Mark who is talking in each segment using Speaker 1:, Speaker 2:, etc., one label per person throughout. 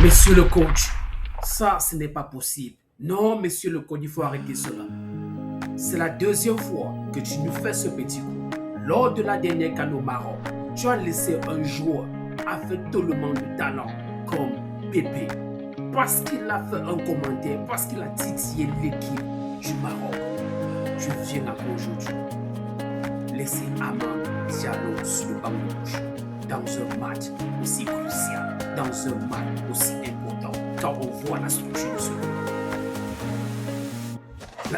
Speaker 1: Monsieur le coach, ça, ce n'est pas possible. Non, monsieur le coach, il faut arrêter cela. C'est la deuxième fois que tu nous fais ce petit coup. Lors de la dernière CAN au Maroc, tu as laissé un joueur avec tellement de talent comme Pépé parce qu'il a fait un commentaire, parce qu'il a titillé l'équipe du Maroc. Tu viens après aujourd'hui laisser Amad Diallo sur le banc de touche dans un match aussi crucial, dans un match aussi important, quand on voit la structure de ce groupe.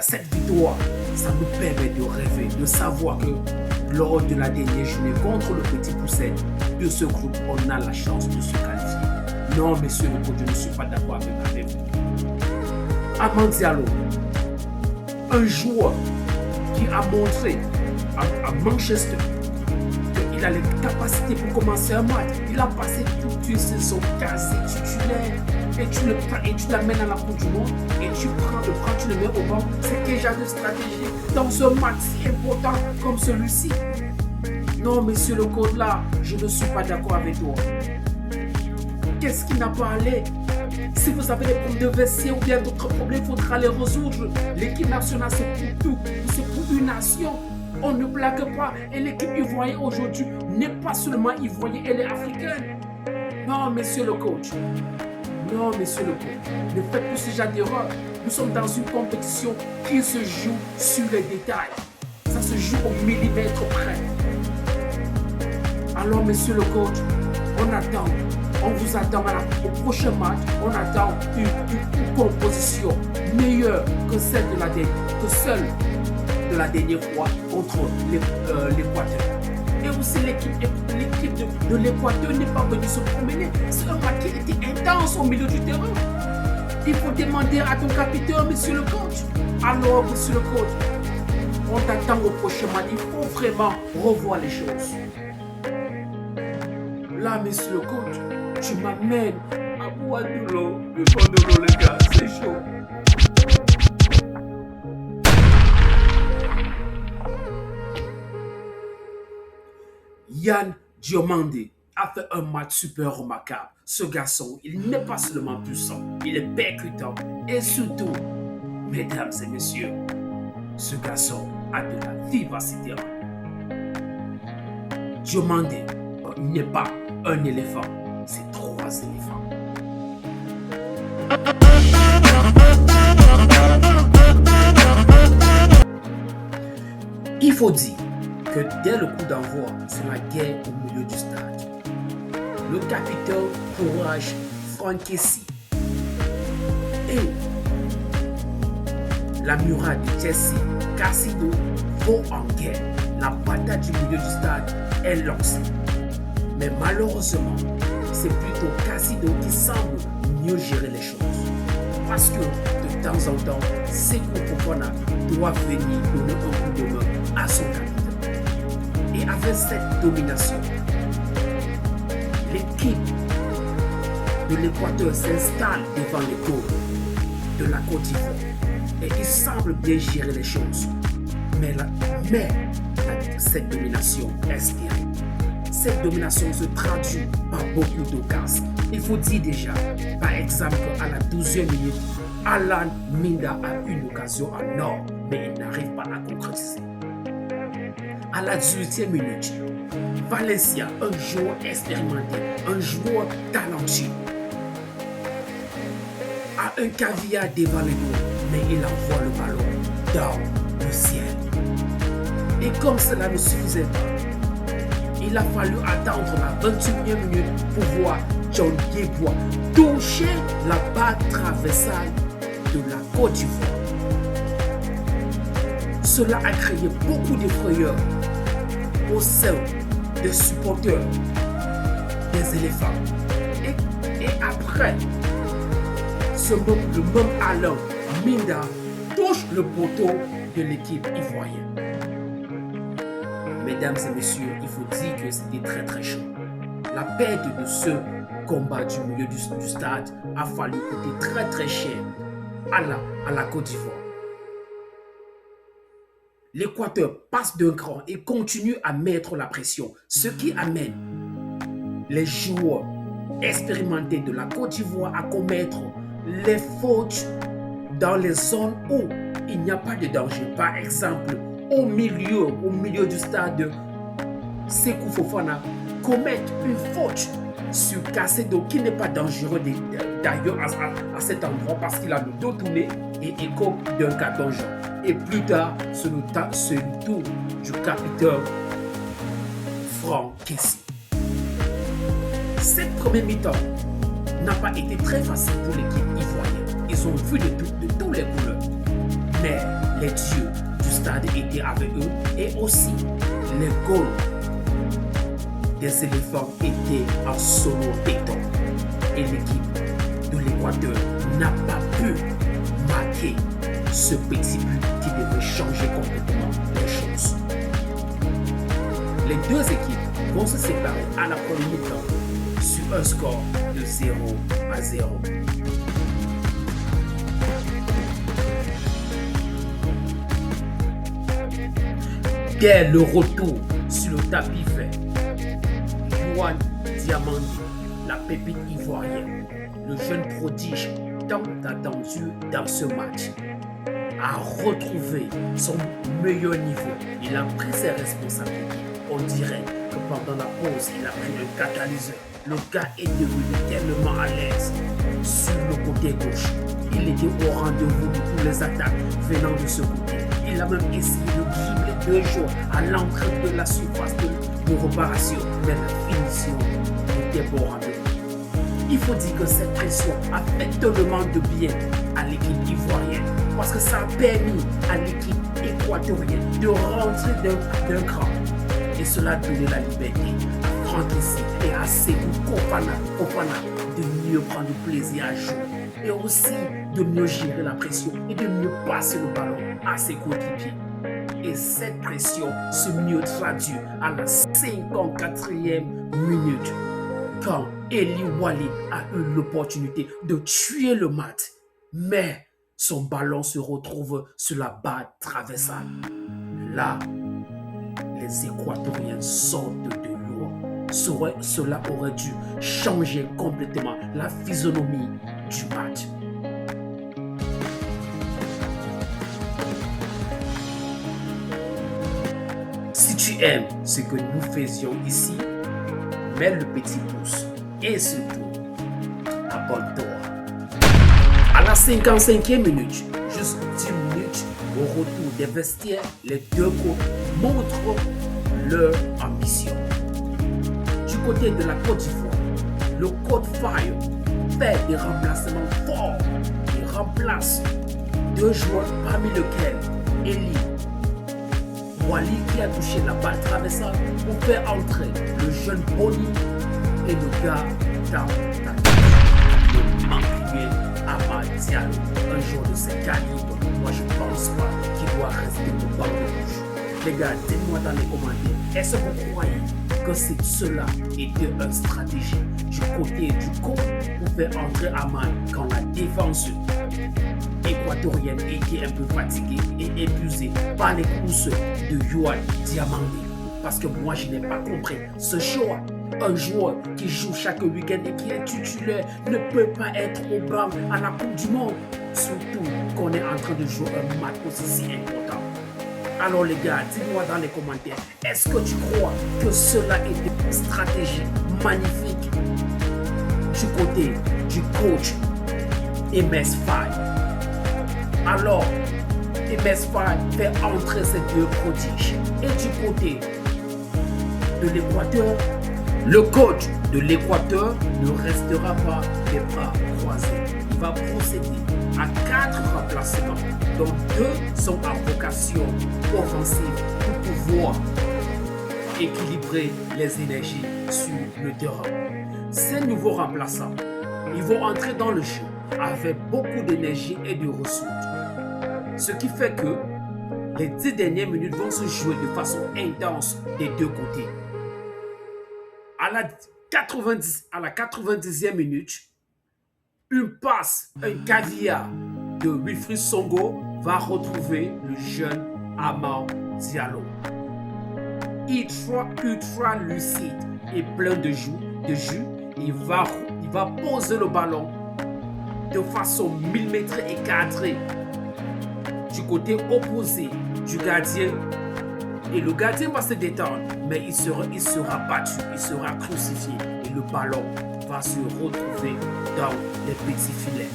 Speaker 1: Cette victoire, ça nous permet de rêver, de savoir que lors de la dernière journée contre le Petit Pousset de ce groupe, on a la chance de se qualifier. Non, monsieur le coach, je ne suis pas d'accord avec vous. Amad Diallo, un joueur qui a montré à Manchester qu'il a les capacités pour commencer un match. Il a passé toute une saison quasi titulaire. Et tu le prends et tu l'amènes à la Coupe du Monde et tu le mets au banc. C'est déjà de stratégie dans un match si important comme celui-ci. Non, monsieur le coach, là, je ne suis pas d'accord avec toi. Qu'est-ce qui n'a pas allé? Si vous avez des problèmes de vestiaire ou bien d'autres problèmes, il faudra les résoudre. L'équipe nationale, c'est pour tout. C'est pour une nation. On ne blague pas. Et l'équipe ivoirienne aujourd'hui n'est pas seulement ivoirienne, elle est africaine. Non, monsieur le coach. Non, monsieur le coach. Ne faites plus ce genre d'erreur. Nous sommes dans une compétition qui se joue sur les détails. Ça se joue au millimètre près. Alors, monsieur le coach, on attend. On vous attend au prochain match. On attend une composition meilleure que celle de la dernière fois contre l'Équateur. Et aussi l'équipe de l'Équateur n'est pas venue se promener. C'est un match qui était intense au milieu du terrain. Il faut demander à ton capitaine, monsieur le coach. Alors, monsieur le coach, on t'attend au prochain match. Il faut vraiment revoir les choses. Là, monsieur le coach, tu m'amènes à boire de l'eau. Le fond de l'eau, les gars, c'est chaud. Yann Diomandé a fait un match super remarquable. Ce garçon, il n'est pas seulement puissant, il est percutant. Et surtout, mesdames et messieurs, ce garçon a de la vivacité. Diomandé n'est pas un éléphant, c'est 3 éléphants. Il faut dire que dès le coup d'envoi, c'est la guerre au milieu du stade. Le capitaine Courage Frankessi et la muraille de Jesse Cassido vont en guerre. La bataille du milieu du stade est lancée. Mais malheureusement, c'est plutôt Cassido qui semble mieux gérer les choses. Parce que de temps en temps, Sekou Fofana doit venir donner un coup de main à son capitaine. Et avec cette domination, l'équipe de l'Équateur s'installe devant les côtes de la Côte d'Ivoire. Et il semble bien gérer les choses. Mais cette domination est stérile. Cette domination se traduit par beaucoup d'occasions. Il faut dire déjà, par exemple, qu'à la 12e minute, Alan Minda a une occasion en or, mais il n'arrive pas à concrétiser. À la 18e minute, Valencia, un joueur expérimenté, un joueur talentueux, a un caviar devant les dos, mais il envoie le ballon dans le ciel. Et comme cela ne suffisait pas, il a fallu attendre la 21e minute pour voir John Yeboah toucher la barre traversale de la Côte d'Ivoire. Cela a créé beaucoup de frayeur au sein des supporters des éléphants. Et après, le même Alain Minda touche le poteau de l'équipe ivoirienne. Mesdames et messieurs, il faut dire que c'était très très chaud. La perte de ce combat du milieu du stade a fallu coûter très très cher à la Côte d'Ivoire. L'Équateur passe d'un cran et continue à mettre la pression, ce qui amène les joueurs expérimentés de la Côte d'Ivoire à commettre les fautes dans les zones où il n'y a pas de danger. Par exemple, au milieu du stade, Sékou Fofana commettre une faute sur Caicedo qui n'est pas dangereux d'ailleurs à cet endroit parce qu'il a le dos tourné et écope d'un carton jaune. Et plus tard, c'est le tour du capitaine Franck Kessie. Cette première mi-temps n'a pas été très facile pour l'équipe ivoirienne. Ils ont vu de tous les couleurs. Mais les dieux du stade étaient avec eux et aussi les goals des éléphants étaient en solo béton. Et l'équipe de l'Équateur n'a pas pu marquer ce petit but qui devait changer complètement les choses. Les deux équipes vont se séparer à la première mi-temps sur un score de 0-0. Dès le retour sur le tapis vert, Yohan Diamandé, la pépite ivoirienne, le jeune prodige tant attendu dans ce match, a retrouvé son meilleur niveau. Il a pris ses responsabilités. On dirait que pendant la pause, il a pris le catalyseur. Le gars est devenu tellement à l'aise sur le côté gauche. Il était au rendez-vous de toutes les attaques venant de ce côté. Il a même essayé de dribbler 2 joueurs à l'entrée de la surface de réparation, mais la finition n'était pas au rendez-vous. Il faut dire que cette pression a fait tellement de bien à l'équipe ivoirienne parce que ça a permis à l'équipe équatorienne de rentrer d'un cran. Et cela a donné la liberté à Franck Kessie et à Sékou Fofana de mieux prendre plaisir à jouer et aussi de mieux gérer la pression et de mieux passer le ballon à ses coéquipiers. Et cette pression se mieux traduit à la 54e minute quand Eli Waly a eu l'opportunité de tuer le match. Mais son ballon se retrouve sur la barre traversale. Là, les Équatoriens sortent de l'eau. Cela aurait dû changer complètement la physionomie du match. Si tu aimes ce que nous faisions ici, mets le petit pouce et surtout, abonne-toi. À la 55e minute, juste 10 minutes au retour des vestiaires, les deux côtes montrent leur ambition. Du côté de la Côte d'Ivoire, le Code Fire fait des remplacements forts. Il remplace 2 joueurs parmi lesquels Eli Waly qui a touché la balle traversale pour faire entrer le jeune Boni et le gars le manqué Amad Diallo, un joueur de ce calibre. Moi je pense pas qu'il doit rester au banc de touche. Les gars, dites-moi dans les commentaires, est-ce que vous croyez que cela était une stratégie du côté du coach pour faire entrer Amad quand la défense équatorienne était un peu fatiguée et épuisée par les courses de Yohan Diamandé? Parce que moi je n'ai pas compris ce choix. Un joueur qui joue chaque week-end et qui est titulaire ne peut pas être au banc à la Coupe du Monde. Surtout qu'on est en train de jouer un match aussi si important. Alors les gars, dis-moi dans les commentaires, est-ce que tu crois que cela est une stratégie magnifique du côté du coach MS Faye? Alors, MS Faye fait entrer ces deux prodiges. Et du côté de l'Équateur, le coach de l'Équateur ne restera pas les bras croisés. Il va procéder à 4 remplacements, dont 2 sont à vocation offensive pour pouvoir équilibrer les énergies sur le terrain. Ces nouveaux remplaçants, ils vont entrer dans le jeu avec beaucoup d'énergie et de ressources. Ce qui fait que les 10 dernières minutes vont se jouer de façon intense des deux côtés. À la 90e minute, une passe, un caviar de Wilfried Songo va retrouver le jeune Amad Diallo. Ultra lucide et plein de jus, il va poser le ballon de façon millimétrée et cadrée du côté opposé du gardien. Et le gardien va se détendre, mais il sera battu, il sera crucifié. Et le ballon va se retrouver dans les petits filets.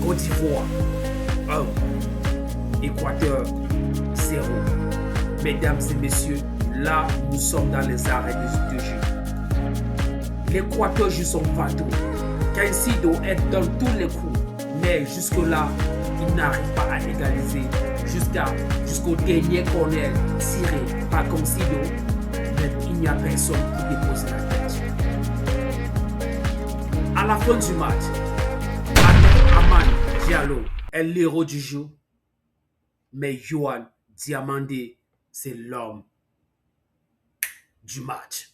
Speaker 1: Côte d'Ivoire 1, Équateur 0. Mesdames et messieurs, là, nous sommes dans les arrêts de jeu. L'Équateur joue son bateau. Caicedo est dans tous les coups, mais jusque-là, il n'arrive pas à égaliser jusqu'au dernier corner tiré par Caicedo, mais il n'y a personne pour déposer la tête. À la fin du match, Amad Diallo est l'héros du jeu, mais Yohan Diamandé, c'est l'homme du match.